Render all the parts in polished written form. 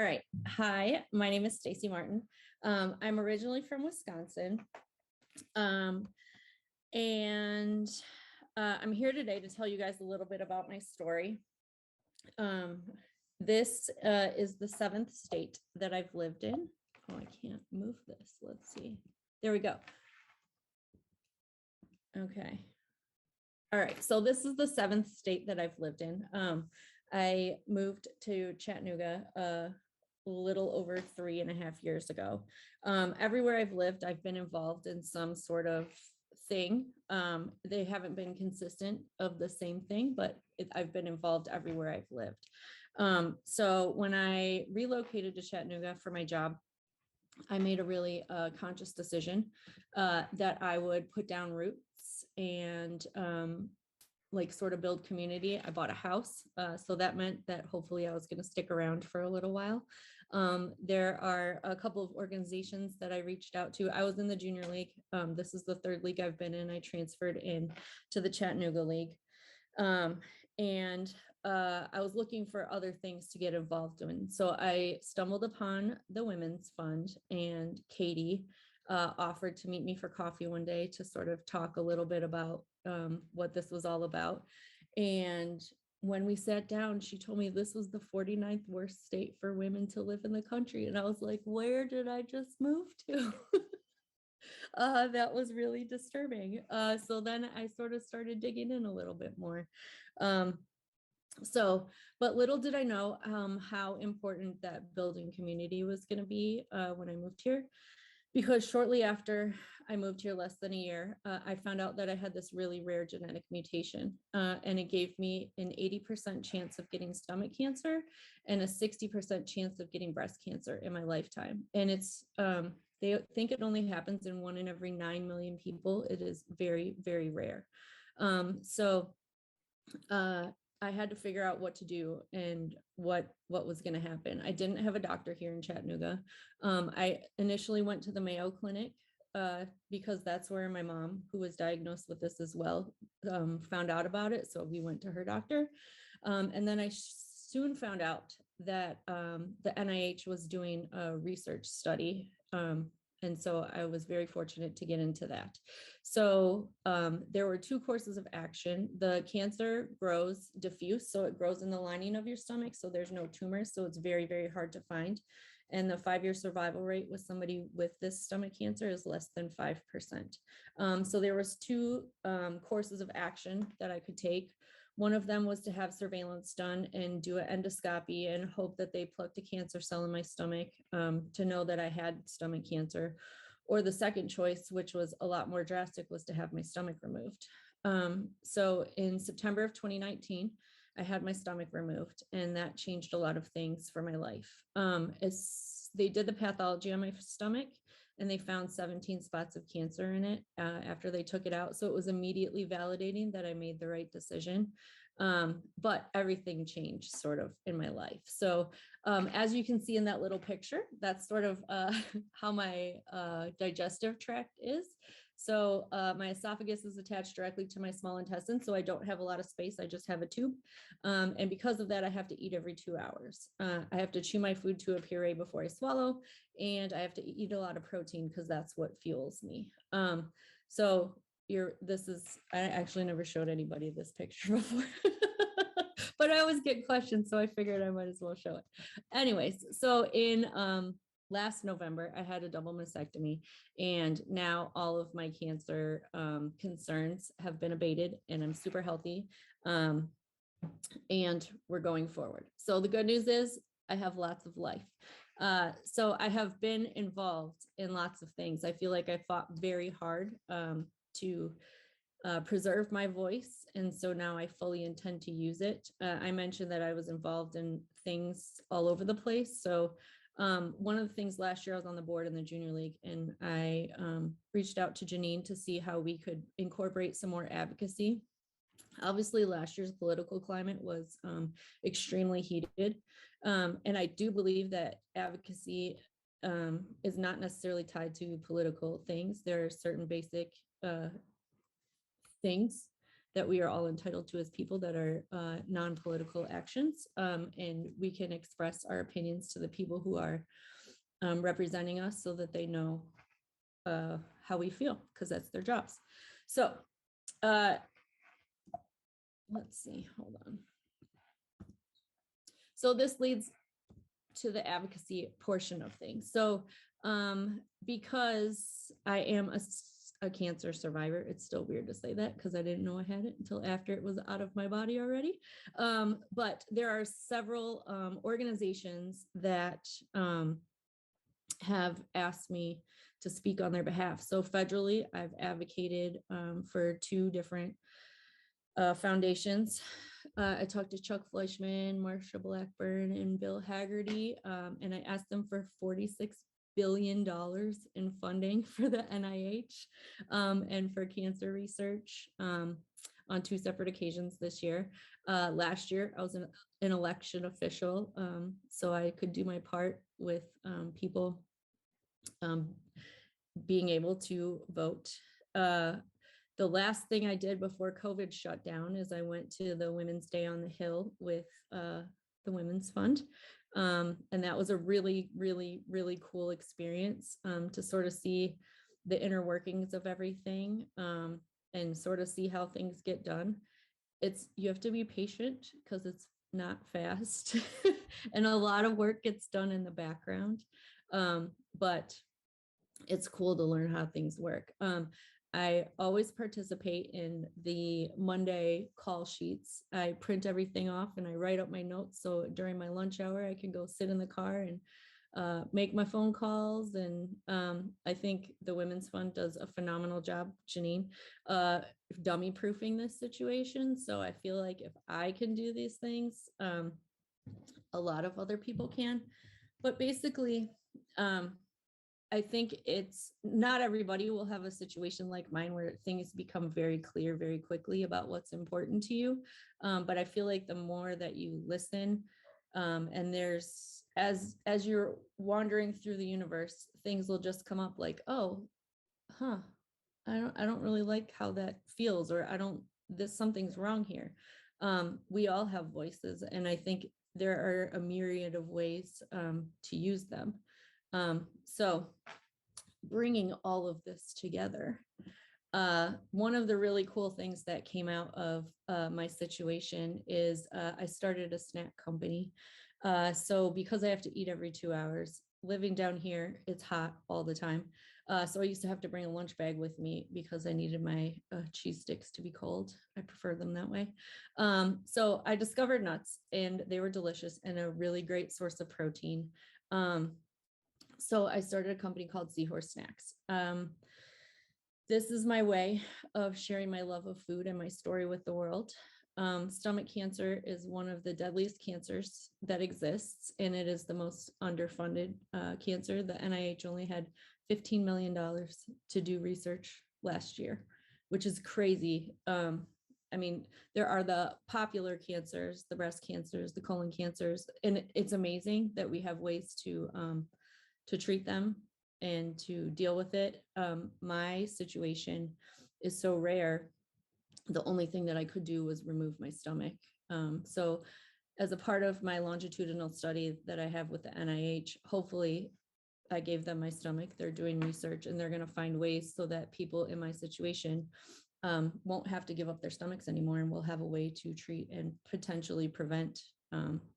All right. Hi, my name is Stacy Martin. I'm originally from Wisconsin. And I'm here today to tell you guys a little bit about my story. This is the 7th state that I've lived in. Oh, I can't move this. Let's see. There we go. Okay. All right. So this is the 7th state that I've lived in. I moved to Chattanooga a little over 3.5 years ago. Everywhere I've lived, I've been involved in some sort of thing. They haven't been consistent of the same thing, but I've been involved everywhere I've lived. So when I relocated to Chattanooga for my job, I made a really conscious decision that I would put down roots and like sort of build community. I bought a house. So that meant that hopefully I was going to stick around for a little while. There are a couple of organizations that I reached out to. I was in the junior league. This is the 3rd league I've been in. I transferred in to the Chattanooga League. And I was looking for other things to get involved in. So I stumbled upon the Women's Fund, and Katie offered to meet me for coffee one day to sort of talk a little bit about what this was all about. And when we sat down, she told me this was the 49th worst state for women to live in the country. And I was like, where did I just move to? That was really disturbing. So then I sort of started digging in a little bit more. But little did I know how important that building community was going to be when I moved here. Because shortly after I moved here, less than a year, I found out that I had this really rare genetic mutation, and it gave me an 80% chance of getting stomach cancer and a 60% chance of getting breast cancer in my lifetime. And it's they think it only happens in 1 in every 9 million people. It is very, very rare. I had to figure out what to do and what was going to happen. I didn't have a doctor here in Chattanooga. I initially went to the Mayo Clinic because that's where my mom, who was diagnosed with this as well, found out about it. So we went to her doctor. And then I soon found out that the NIH was doing a research study. And so I was very fortunate to get into that. So there were 2 courses of action. The cancer grows diffuse, so it grows in the lining of your stomach. So there's no tumors. So it's very, very hard to find. And the 5-year survival rate with somebody with this stomach cancer is less than 5%. So there was 2 courses of action that I could take. One of them was to have surveillance done and do an endoscopy and hope that they plucked a cancer cell in my stomach to know that I had stomach cancer. Or the second choice, which was a lot more drastic, was to have my stomach removed. So in September of 2019, I had my stomach removed, and that changed a lot of things for my life. They did the pathology on my stomach, and they found 17 spots of cancer in it after they took it out. So it was immediately validating that I made the right decision. But everything changed sort of in my life. So as you can see in that little picture, that's sort of how my digestive tract is. So my esophagus is attached directly to my small intestine, so I don't have a lot of space. I just have a tube. And because of that, I have to eat every 2 hours. I have to chew my food to a puree before I swallow, and I have to eat a lot of protein because that's what fuels me. I actually never showed anybody this picture before, but I always get questions, so I figured I might as well show it. Anyways, so in last November, I had a double mastectomy, and now all of my cancer concerns have been abated, and I'm super healthy, and we're going forward. So the good news is I have lots of life. So I have been involved in lots of things. I feel like I fought very hard to preserve my voice. And so now I fully intend to use it. I mentioned that I was involved in things all over the place. So one of the things last year, I was on the board in the junior league, and I reached out to Janine to see how we could incorporate some more advocacy. Obviously, last year's political climate was extremely heated. And I do believe that advocacy is not necessarily tied to political things. There are certain basic things that we are all entitled to as people that are non-political actions. And we can express our opinions to the people who are representing us so that they know how we feel, because that's their jobs. So let's see, hold on. So this leads to the advocacy portion of things. So because I am a cancer survivor, it's still weird to say that because I didn't know I had it until after it was out of my body already. But there are several organizations that have asked me to speak on their behalf. So federally, I've advocated for 2 different foundations. I talked to Chuck Fleischman, Marsha Blackburn, and Bill Haggerty, and I asked them for $46 billion in funding for the NIH and for cancer research on 2 separate occasions this year. Last year, I was an election official, so I could do my part with people being able to vote. The last thing I did before COVID shut down is I went to the Women's Day on the Hill with the Women's Fund. And that was a really, really, really cool experience to sort of see the inner workings of everything and sort of see how things get done. You have to be patient because it's not fast and a lot of work gets done in the background. But it's cool to learn how things work. I always participate in the Monday call sheets. I print everything off and I write up my notes. So during my lunch hour, I can go sit in the car and make my phone calls. And I think the Women's Fund does a phenomenal job, Janine, dummy proofing this situation. So I feel like if I can do these things, a lot of other people can. But basically, I think it's not everybody will have a situation like mine where things become very clear very quickly about what's important to you. But I feel like the more that you listen, and there's as you're wandering through the universe, things will just come up like, oh, I don't really like how that feels, or something's wrong here. We all have voices, and I think there are a myriad of ways to use them. So bringing all of this together, one of the really cool things that came out of my situation is I started a snack company. So because I have to eat every 2 hours, living down here, it's hot all the time. So I used to have to bring a lunch bag with me because I needed my cheese sticks to be cold. I prefer them that way. So I discovered nuts, and they were delicious and a really great source of protein. So I started a company called SeaHorse Snacks. This is my way of sharing my love of food and my story with the world. Stomach cancer is one of the deadliest cancers that exists, and it is the most underfunded cancer. The NIH only had $15 million to do research last year, which is crazy. I mean, there are the popular cancers, the breast cancers, the colon cancers, and it's amazing that we have ways to treat them and to deal with it. My situation is so rare. The only thing that I could do was remove my stomach. So as a part of my longitudinal study that I have with the NIH, hopefully I gave them my stomach. They're doing research and they're going to find ways so that people in my situation won't have to give up their stomachs anymore, and we'll have a way to treat and potentially prevent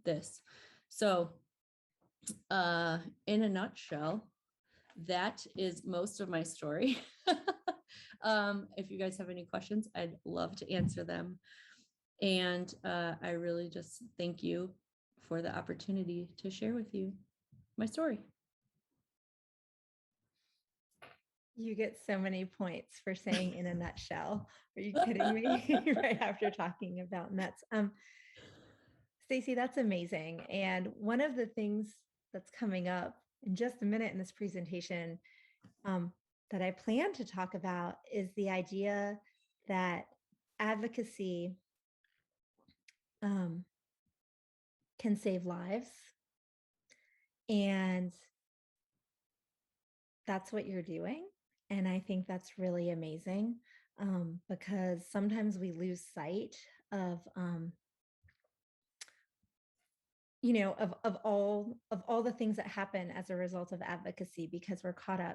this. So in a nutshell, that is most of my story. If you guys have any questions, I'd love to answer them. And I really just thank you for the opportunity to share with you my story. You get so many points for saying in a nutshell. Are you kidding me? Right after talking about nuts. Stacy, that's amazing. And one of the things that's coming up in just a minute in this presentation that I plan to talk about is the idea that advocacy can save lives. And that's what you're doing. And I think that's really amazing. because sometimes we lose sight of, of all the things that happen as a result of advocacy, because we're caught up